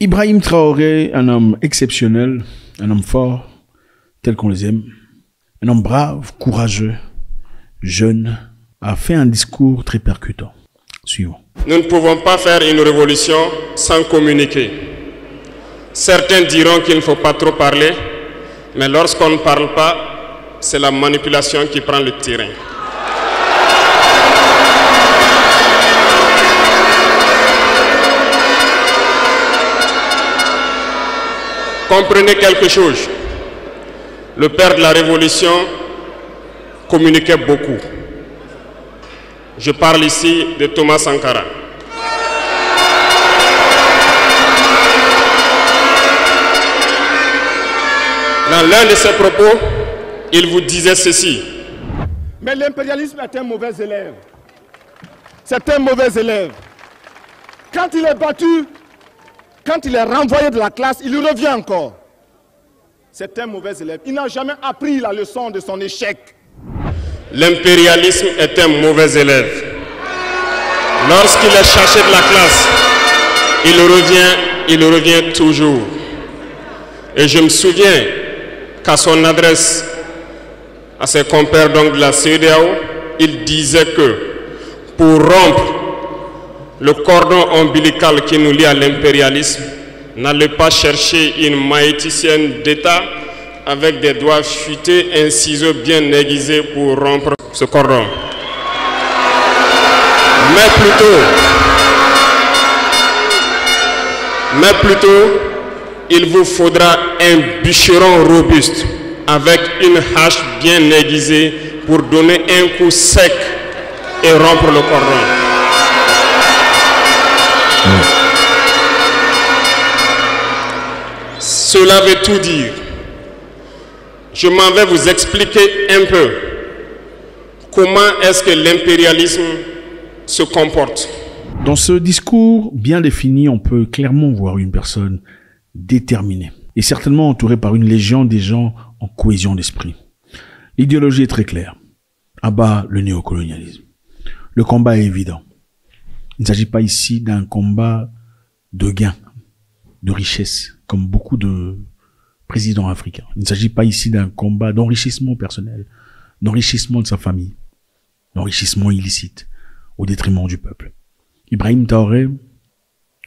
Ibrahim Traoré, un homme exceptionnel, un homme fort, tel qu'on les aime, un homme brave, courageux, jeune, a fait un discours très percutant. Suivons. Nous ne pouvons pas faire une révolution sans communiquer. Certains diront qu'il ne faut pas trop parler, mais lorsqu'on ne parle pas, c'est la manipulation qui prend le terrain. Comprenez quelque chose. Le père de la Révolution communiquait beaucoup. Je parle ici de Thomas Sankara. Dans l'un de ses propos, il vous disait ceci. Mais l'impérialisme est un mauvais élève. C'est un mauvais élève. Quand il est battu, quand il est renvoyé de la classe, il revient encore. C'est un mauvais élève. Il n'a jamais appris la leçon de son échec. L'impérialisme est un mauvais élève. Lorsqu'il est cherché de la classe, il revient toujours. Et je me souviens qu'à son adresse, à ses compères donc de la CEDEAO, il disait que pour rompre le cordon ombilical qui nous lie à l'impérialisme, n'allez pas chercher une maïticienne d'État avec des doigts futés, un ciseau bien aiguisé pour rompre ce cordon. Mais plutôt, il vous faudra un bûcheron robuste avec une hache bien aiguisée pour donner un coup sec et rompre le cordon. Cela veut tout dire. Je m'en vais vous expliquer un peu comment est-ce que l'impérialisme se comporte. Dans ce discours bien défini, on peut clairement voir une personne déterminée et certainement entourée par une légion des gens en cohésion d'esprit. L'idéologie est très claire. À bas le néocolonialisme. Le combat est évident. Il ne s'agit pas ici d'un combat de gain, de richesse, comme beaucoup de présidents africains. Il ne s'agit pas ici d'un combat d'enrichissement personnel, d'enrichissement de sa famille, d'enrichissement illicite, au détriment du peuple. Ibrahim Traoré,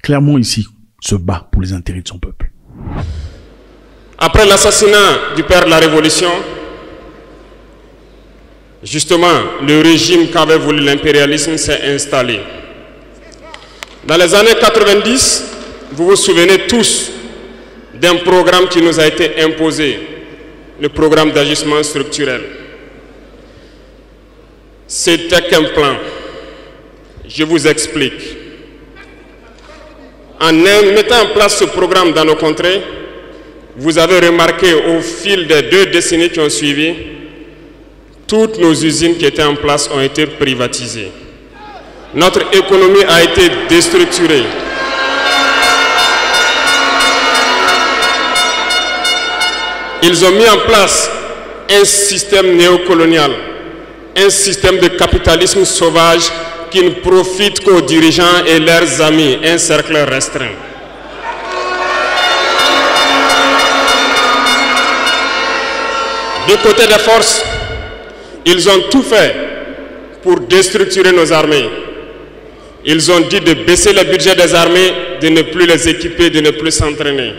clairement ici, se bat pour les intérêts de son peuple. Après l'assassinat du père de la Révolution, justement, le régime qu'avait voulu l'impérialisme s'est installé. Dans les années 90, vous vous souvenez tous d'un programme qui nous a été imposé, le programme d'ajustement structurel. C'était qu'un plan. Je vous explique. En mettant en place ce programme dans nos contrées, vous avez remarqué au fil des 2 décennies qui ont suivi, toutes nos usines qui étaient en place ont été privatisées. Notre économie a été déstructurée. Ils ont mis en place un système néocolonial, un système de capitalisme sauvage qui ne profite qu'aux dirigeants et leurs amis, un cercle restreint. Du côté des forces, ils ont tout fait pour déstructurer nos armées. Ils ont dit de baisser le budget des armées, de ne plus les équiper, de ne plus s'entraîner.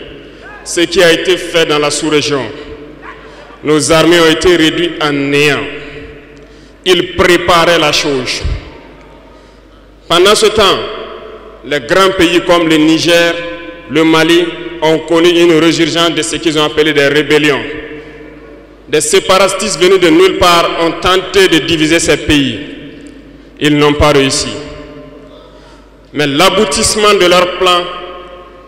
Ce qui a été fait dans la sous-région. Nos armées ont été réduites en néant. Ils préparaient la chose. Pendant ce temps, les grands pays comme le Niger, le Mali ont connu une résurgence de ce qu'ils ont appelé des rébellions. Des séparatistes venus de nulle part ont tenté de diviser ces pays. Ils n'ont pas réussi. Mais l'aboutissement de leur plan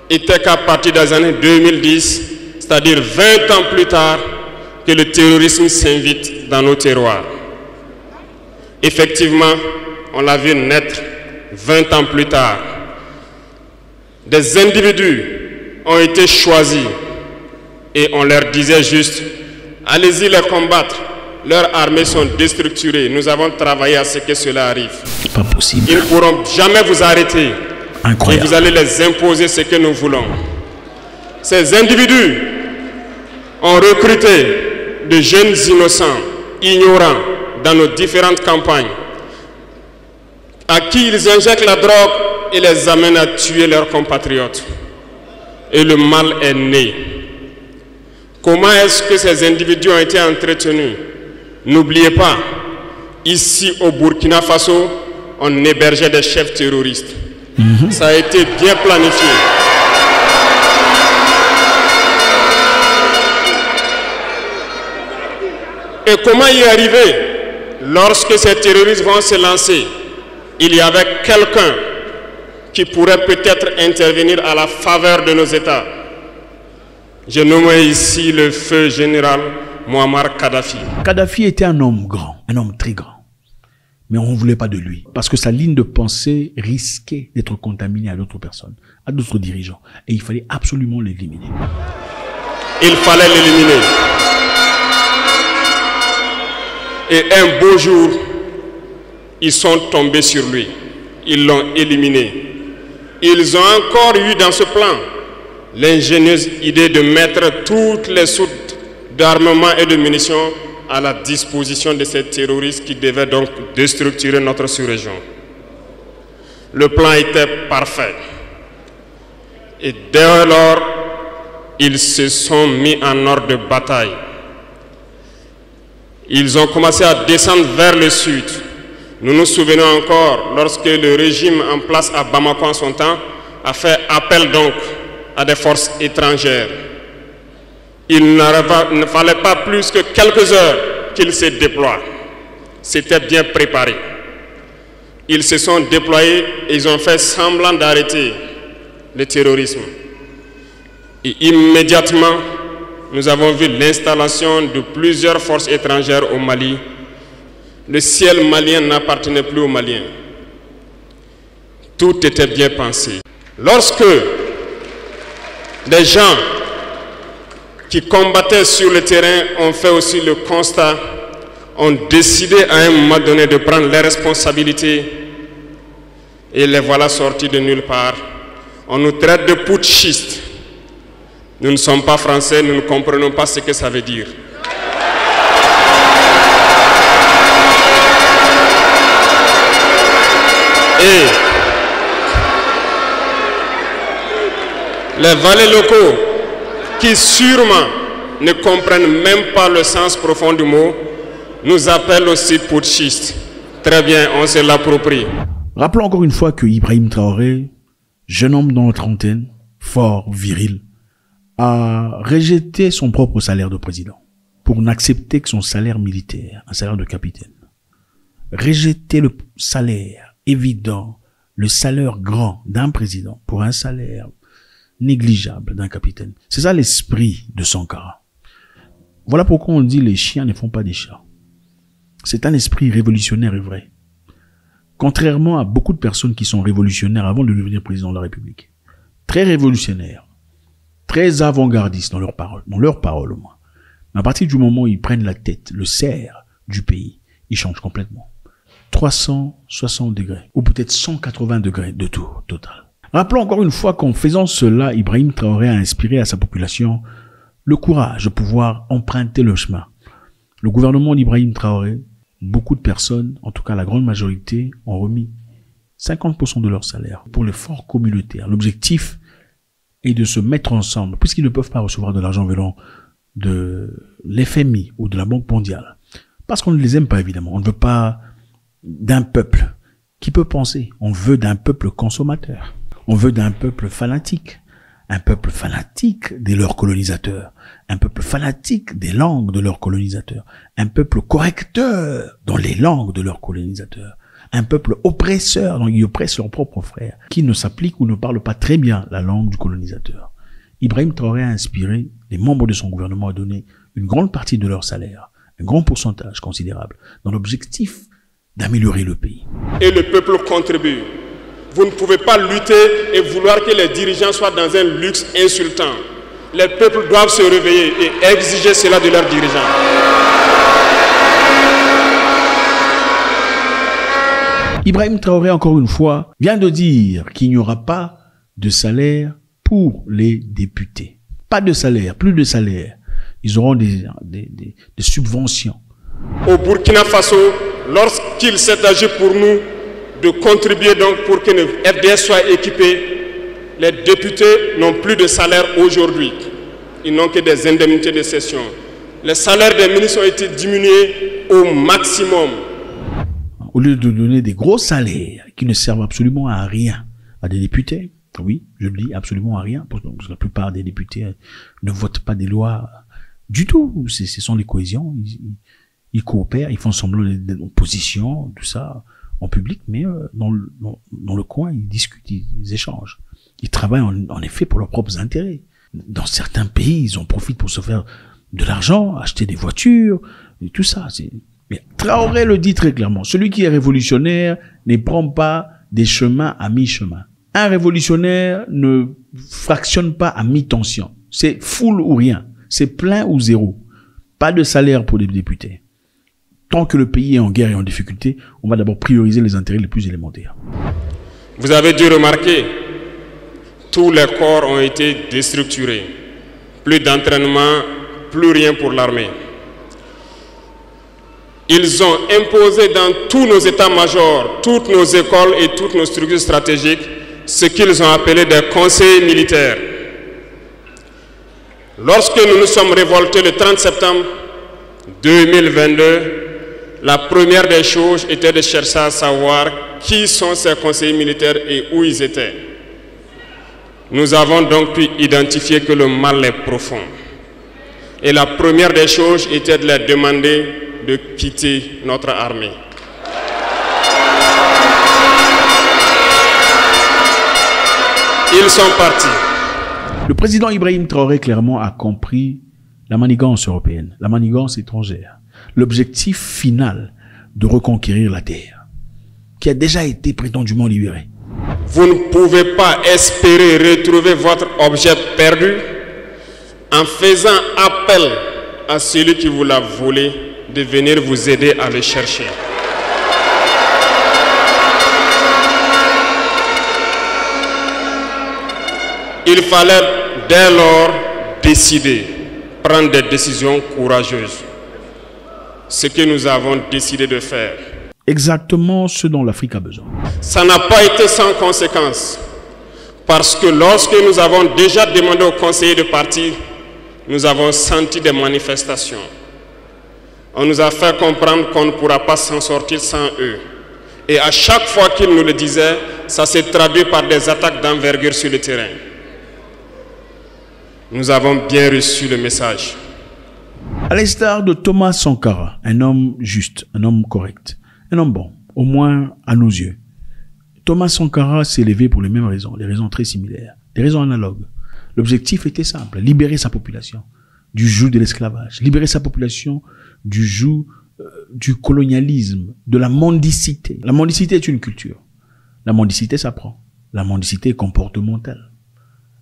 était qu'à partir des années 2010, c'est-à-dire 20 ans plus tard, que le terrorisme s'invite dans nos terroirs. Effectivement, on l'a vu naître 20 ans plus tard. Des individus ont été choisis et on leur disait juste, allez-y les combattre, leurs armées sont déstructurées, nous avons travaillé à ce que cela arrive. Pas possible. Ils ne pourront jamais vous arrêter. Incroyable. Et vous allez les imposer ce que nous voulons. Ces individus ont recruté de jeunes innocents, ignorants, dans nos différentes campagnes, à qui ils injectent la drogue et les amènent à tuer leurs compatriotes. Et le mal est né. Comment est-ce que ces individus ont été entretenus? N'oubliez pas, ici au Burkina Faso, on hébergeait des chefs terroristes. Ça a été bien planifié. Et comment y arriver? Lorsque ces terroristes vont se lancer, il y avait quelqu'un qui pourrait peut-être intervenir à la faveur de nos États. Je nomme ici le feu général Muammar Kadhafi. Kadhafi était un homme grand, un homme très grand. Mais on ne voulait pas de lui. Parce que sa ligne de pensée risquait d'être contaminée à d'autres personnes, à d'autres dirigeants. Et il fallait absolument l'éliminer. Il fallait l'éliminer. Et un beau jour, ils sont tombés sur lui. Ils l'ont éliminé. Ils ont encore eu dans ce plan l'ingénieuse idée de mettre toutes les soutes d'armement et de munitions à la disposition de ces terroristes qui devaient donc déstructurer notre sous-région. Le plan était parfait. Et dès lors, ils se sont mis en ordre de bataille. Ils ont commencé à descendre vers le sud. Nous nous souvenons encore, lorsque le régime en place à Bamako en son temps a fait appel donc à des forces étrangères. Il ne fallait pas plus que quelques heures qu'ils se déploient. C'était bien préparé. Ils se sont déployés et ils ont fait semblant d'arrêter le terrorisme. Et immédiatement, nous avons vu l'installation de plusieurs forces étrangères au Mali. Le ciel malien n'appartenait plus aux Maliens. Tout était bien pensé. Lorsque des gens qui combattaient sur le terrain ont fait aussi le constat, ont décidé à un moment donné de prendre les responsabilités et les voilà sortis de nulle part. On nous traite de putschistes. Nous ne sommes pas français, nous ne comprenons pas ce que ça veut dire. Et les valets locaux, qui sûrement ne comprennent même pas le sens profond du mot, nous appellent aussi putschistes. Très bien, on se l'approprie. Rappelons encore une fois que Ibrahim Traoré, jeune homme dans la trentaine, fort, viril, a rejeté son propre salaire de président pour n'accepter que son salaire militaire, un salaire de capitaine. Rejeter le salaire évident, le salaire grand d'un président pour un salaire négligeable d'un capitaine. C'est ça l'esprit de Sankara. Voilà pourquoi on dit les chiens ne font pas des chats. C'est un esprit révolutionnaire et vrai. Contrairement à beaucoup de personnes qui sont révolutionnaires avant de devenir président de la République. Très révolutionnaires. Très avant-gardistes dans leurs paroles au moins. Mais à partir du moment où ils prennent la tête, le cerf du pays, ils changent complètement. 360 degrés, ou peut-être 180 degrés de tour total. Rappelons encore une fois qu'en faisant cela, Ibrahim Traoré a inspiré à sa population le courage de pouvoir emprunter le chemin. Le gouvernement d'Ibrahim Traoré, beaucoup de personnes, en tout cas la grande majorité, ont remis 50% de leur salaire pour l'effort communautaire. L'objectif est de se mettre ensemble, puisqu'ils ne peuvent pas recevoir de l'argent venant de l'FMI ou de la Banque mondiale. Parce qu'on ne les aime pas, évidemment. On ne veut pas d'un peuple qui peut penser. On veut d'un peuple consommateur. On veut d'un peuple fanatique. Un peuple fanatique de leurs colonisateurs. Un peuple fanatique des langues de leurs colonisateurs. Un peuple correcteur dans les langues de leurs colonisateurs. Un peuple oppresseur, dont ils oppressent leurs propres frères, qui ne s'applique ou ne parle pas très bien la langue du colonisateur. Ibrahim Traoré a inspiré les membres de son gouvernement à donner une grande partie de leur salaire, un grand pourcentage considérable, dans l'objectif d'améliorer le pays. Et le peuple contribue. Vous ne pouvez pas lutter et vouloir que les dirigeants soient dans un luxe insultant. Les peuples doivent se réveiller et exiger cela de leurs dirigeants. Ibrahim Traoré, encore une fois, vient de dire qu'il n'y aura pas de salaire pour les députés. Pas de salaire, plus de salaire. Ils auront des subventions. Au Burkina Faso, lorsqu'il s'est agi pour nous de contribuer donc pour que le FDS soit équipé, les députés n'ont plus de salaire aujourd'hui. Ils n'ont que des indemnités de session. Les salaires des ministres ont été diminués au maximum. Au lieu de donner des gros salaires qui ne servent absolument à rien à des députés, oui, je le dis, absolument à rien, parce que la plupart des députés ne votent pas des lois du tout. Ce sont des cohésions. Ils coopèrent, ils font semblant d'opposition, tout ça, en public, mais dans le coin, ils discutent, ils échangent. Ils travaillent en effet pour leurs propres intérêts. Dans certains pays, ils en profitent pour se faire de l'argent, acheter des voitures, et tout ça. Mais Traoré le dit très clairement, celui qui est révolutionnaire ne prend pas des chemins à mi-chemin. Un révolutionnaire ne fractionne pas à mi-tension. C'est full ou rien. C'est plein ou zéro. Pas de salaire pour les députés. Tant que le pays est en guerre et en difficulté, on va d'abord prioriser les intérêts les plus élémentaires. Vous avez dû remarquer, tous les corps ont été déstructurés. Plus d'entraînement, plus rien pour l'armée. Ils ont imposé dans tous nos états-majors, toutes nos écoles et toutes nos structures stratégiques ce qu'ils ont appelé des conseils militaires. Lorsque nous nous sommes révoltés le 30 septembre 2022, la première des choses était de chercher à savoir qui sont ces conseillers militaires et où ils étaient. Nous avons donc pu identifier que le mal est profond. Et la première des choses était de leur demander de quitter notre armée. Ils sont partis. Le président Ibrahim Traoré clairement a compris la manigance européenne, la manigance étrangère, l'objectif final de reconquérir la terre, qui a déjà été prétendument libérée. Vous ne pouvez pas espérer retrouver votre objet perdu en faisant appel à celui qui vous l'a volé de venir vous aider à le chercher. Il fallait dès lors décider, prendre des décisions courageuses. Ce que nous avons décidé de faire. Exactement ce dont l'Afrique a besoin. Ça n'a pas été sans conséquence. Parce que lorsque nous avons déjà demandé aux conseillers de partir, nous avons senti des manifestations. On nous a fait comprendre qu'on ne pourra pas s'en sortir sans eux. Et à chaque fois qu'ils nous le disaient, ça s'est traduit par des attaques d'envergure sur le terrain. Nous avons bien reçu le message. À l'instar de Thomas Sankara, un homme juste, un homme correct, un homme bon, au moins à nos yeux. Thomas Sankara s'est levé pour les mêmes raisons, des raisons très similaires, des raisons analogues. L'objectif était simple, libérer sa population du joug de l'esclavage, libérer sa population du joug du colonialisme, de la mendicité. La mendicité est une culture. La mendicité s'apprend. La mendicité est comportementale.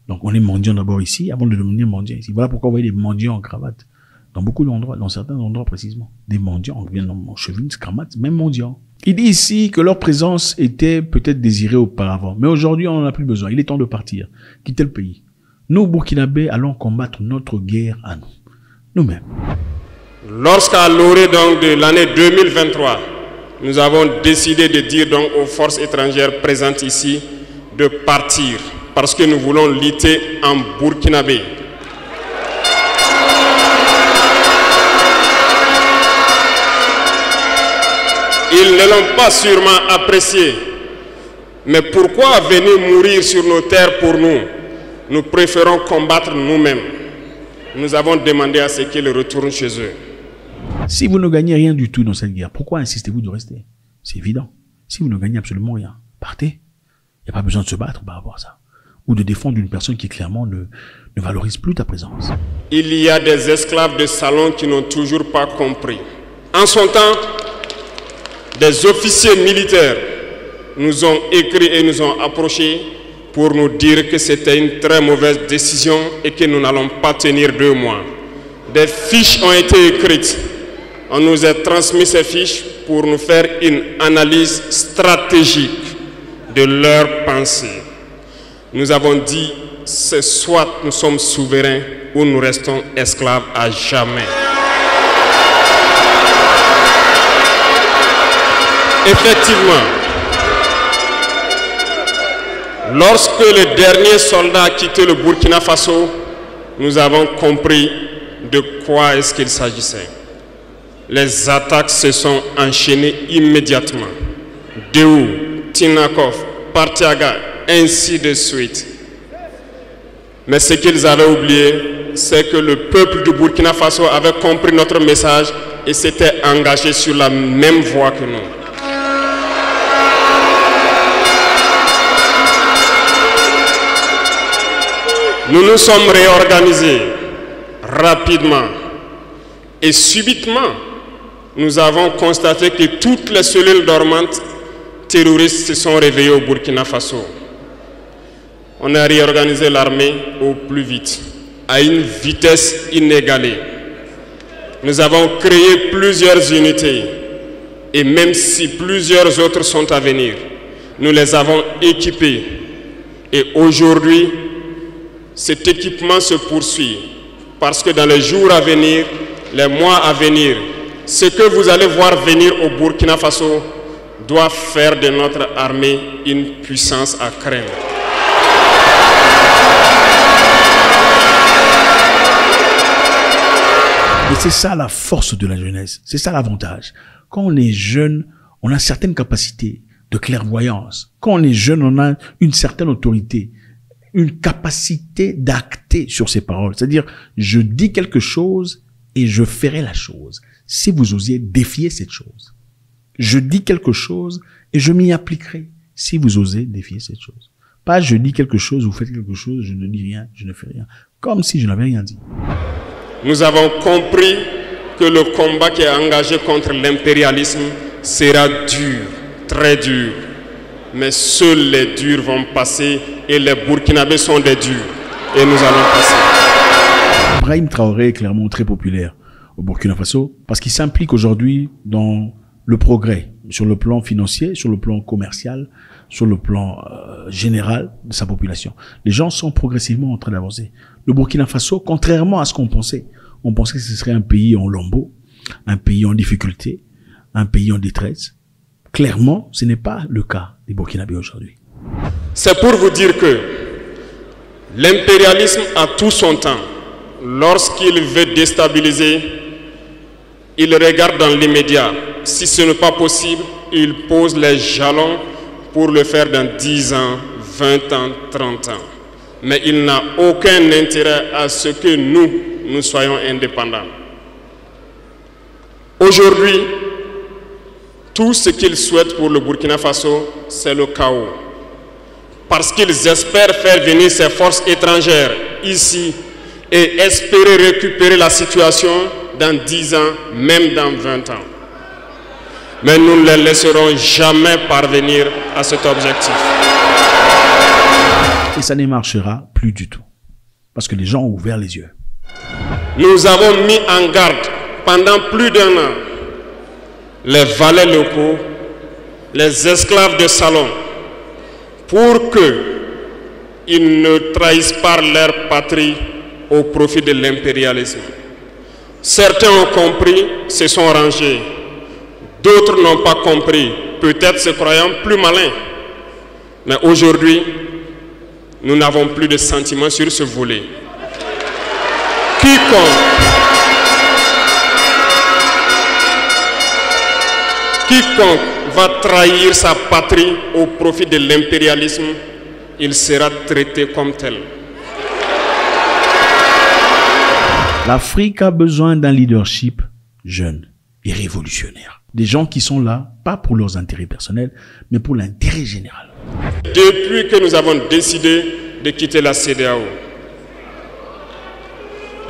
Donc on est mendiant d'abord ici, avant de devenir mendiant ici. Voilà pourquoi vous voyez des mendiants en cravate. Dans beaucoup d'endroits, dans certains endroits précisément. Des mendiants, bien en chemise, cravate, même mendiants. Il dit ici que leur présence était peut-être désirée auparavant. Mais aujourd'hui, on n'en a plus besoin. Il est temps de partir, quitter le pays. Nous, Burkinabés, allons combattre notre guerre à nous. Nous-mêmes. Lorsqu'à l'orée donc de l'année 2023, nous avons décidé de dire donc aux forces étrangères présentes ici de partir. Parce que nous voulons lutter en Burkinabé. Ils ne l'ont pas sûrement apprécié. Mais pourquoi venir mourir sur nos terres pour nous? Nous préférons combattre nous-mêmes. Nous avons demandé à ce qu'ils retournent chez eux. Si vous ne gagnez rien du tout dans cette guerre, pourquoi insistez-vous de rester? C'est évident. Si vous ne gagnez absolument rien, partez. Il n'y a pas besoin de se battre par rapport à ça. Ou de défendre une personne qui clairement ne valorise plus ta présence. Il y a des esclaves de salon qui n'ont toujours pas compris. En son temps, des officiers militaires nous ont écrit et nous ont approchés pour nous dire que c'était une très mauvaise décision et que nous n'allons pas tenir 2 mois. Des fiches ont été écrites. On nous a transmis ces fiches pour nous faire une analyse stratégique de leurs pensées. Nous avons dit c'est soit nous sommes souverains ou nous restons esclaves à jamais. Effectivement, lorsque le dernier soldat a quitté le Burkina Faso, nous avons compris de quoi est-ce qu'il s'agissait. Les attaques se sont enchaînées immédiatement. Déou, Tinakov, Partiaga, ainsi de suite. Mais ce qu'ils avaient oublié, c'est que le peuple du Burkina Faso avait compris notre message et s'était engagé sur la même voie que nous. Nous nous sommes réorganisés rapidement et subitement, nous avons constaté que toutes les cellules dormantes terroristes se sont réveillées au Burkina Faso. On a réorganisé l'armée au plus vite, à une vitesse inégalée. Nous avons créé plusieurs unités et même si plusieurs autres sont à venir, nous les avons équipées. Et aujourd'hui, cet équipement se poursuit parce que dans les jours à venir, les mois à venir, ce que vous allez voir venir au Burkina Faso doit faire de notre armée une puissance à craindre. Et c'est ça la force de la jeunesse, c'est ça l'avantage. Quand on est jeune, on a certaines capacités de clairvoyance. Quand on est jeune, on a une certaine autorité, une capacité d'acter sur ses paroles. C'est-à-dire, je dis quelque chose et je ferai la chose. Si vous osiez défier cette chose. Je dis quelque chose et je m'y appliquerai. Si vous osez défier cette chose. Pas je dis quelque chose, vous faites quelque chose, je ne dis rien, je ne fais rien. Comme si je n'avais rien dit. Nous avons compris que le combat qui est engagé contre l'impérialisme sera dur, très dur. Mais seuls les durs vont passer et les Burkinabés sont des durs. Et nous allons passer. Ibrahim Traoré est clairement très populaire au Burkina Faso parce qu'il s'implique aujourd'hui dans le progrès sur le plan financier, sur le plan commercial, sur le plan général de sa population. Les gens sont progressivement en train d'avancer. Le Burkina Faso, contrairement à ce qu'on pensait que ce serait un pays en lambeaux, un pays en difficulté, un pays en détresse. Clairement, ce n'est pas le cas des Burkinabés aujourd'hui. C'est pour vous dire que l'impérialisme a tout son temps. Lorsqu'il veut déstabiliser, il regarde dans l'immédiat. Si ce n'est pas possible, il pose les jalons pour le faire dans 10 ans, 20 ans, 30 ans. Mais il n'a aucun intérêt à ce que nous soyons indépendants. Aujourd'hui, tout ce qu'ils souhaitent pour le Burkina Faso, c'est le chaos. Parce qu'ils espèrent faire venir ces forces étrangères ici et espérer récupérer la situation dans 10 ans, même dans 20 ans. Mais nous ne les laisserons jamais parvenir à cet objectif. Et ça ne marchera plus du tout. Parce que les gens ont ouvert les yeux. Nous avons mis en garde pendant plus d'1 an les valets locaux, les esclaves de salon, pour qu'ils ne trahissent pas leur patrie au profit de l'impérialisme. Certains ont compris, se sont rangés. D'autres n'ont pas compris, peut-être se croyant plus malins. Mais aujourd'hui, nous n'avons plus de sentiments sur ce volet. Quiconque va trahir sa patrie au profit de l'impérialisme, il sera traité comme tel. L'Afrique a besoin d'un leadership jeune et révolutionnaire. Des gens qui sont là, pas pour leurs intérêts personnels, mais pour l'intérêt général. Depuis que nous avons décidé de quitter la CEDEAO,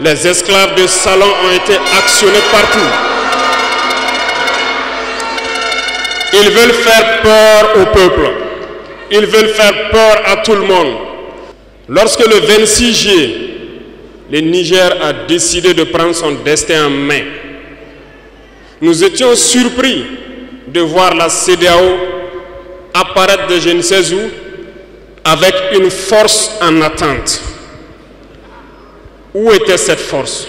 les esclaves de salon ont été actionnés partout. Ils veulent faire peur au peuple. Ils veulent faire peur à tout le monde. Lorsque le 26 juillet, le Niger a décidé de prendre son destin en main, nous étions surpris de voir la CEDEAO apparaître de je ne sais où avec une force en attente. Où était cette force?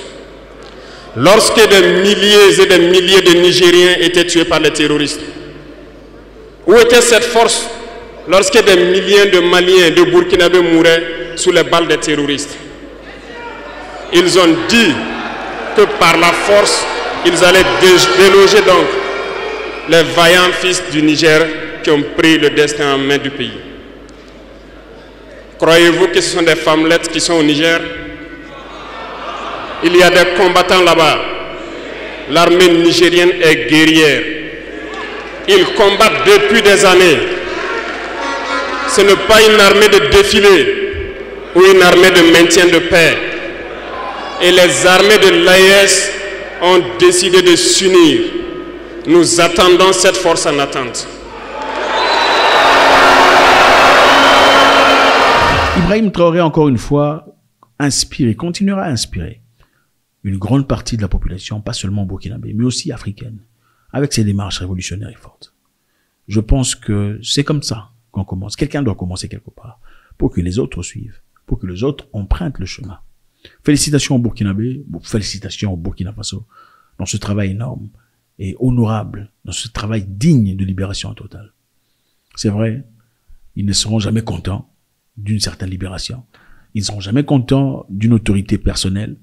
Lorsque des milliers et des milliers de Nigériens étaient tués par les terroristes. Où était cette force lorsque des milliers de Maliens, de Burkinabés mouraient sous les balles des terroristes? Ils ont dit que par la force, ils allaient déloger donc les vaillants fils du Niger qui ont pris le destin en main du pays. Croyez-vous que ce sont des femmelettes qui sont au Niger? Il y a des combattants là-bas. L'armée nigérienne est guerrière. Ils combattent depuis des années. Ce n'est pas une armée de défilé ou une armée de maintien de paix. Et les armées de l'AES ont décidé de s'unir. Nous attendons cette force en attente. Ibrahim Traoré, encore une fois, inspire et continuera à inspirer une grande partie de la population, pas seulement burkinabé, mais aussi africaine, avec ses démarches révolutionnaires et fortes. Je pense que c'est comme ça qu'on commence. Quelqu'un doit commencer quelque part pour que les autres suivent, pour que les autres empruntent le chemin. Félicitations au Burkinabé, félicitations au Burkina Faso dans ce travail énorme et honorable, dans ce travail digne de libération totale. C'est vrai, ils ne seront jamais contents d'une certaine libération. Ils ne seront jamais contents d'une autorité personnelle.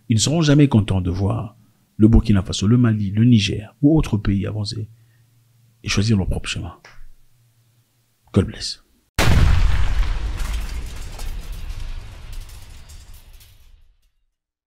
Ils ne seront jamais contents de voir le Burkina Faso, le Mali, le Niger ou autres pays avancer et choisir leur propre chemin. God bless.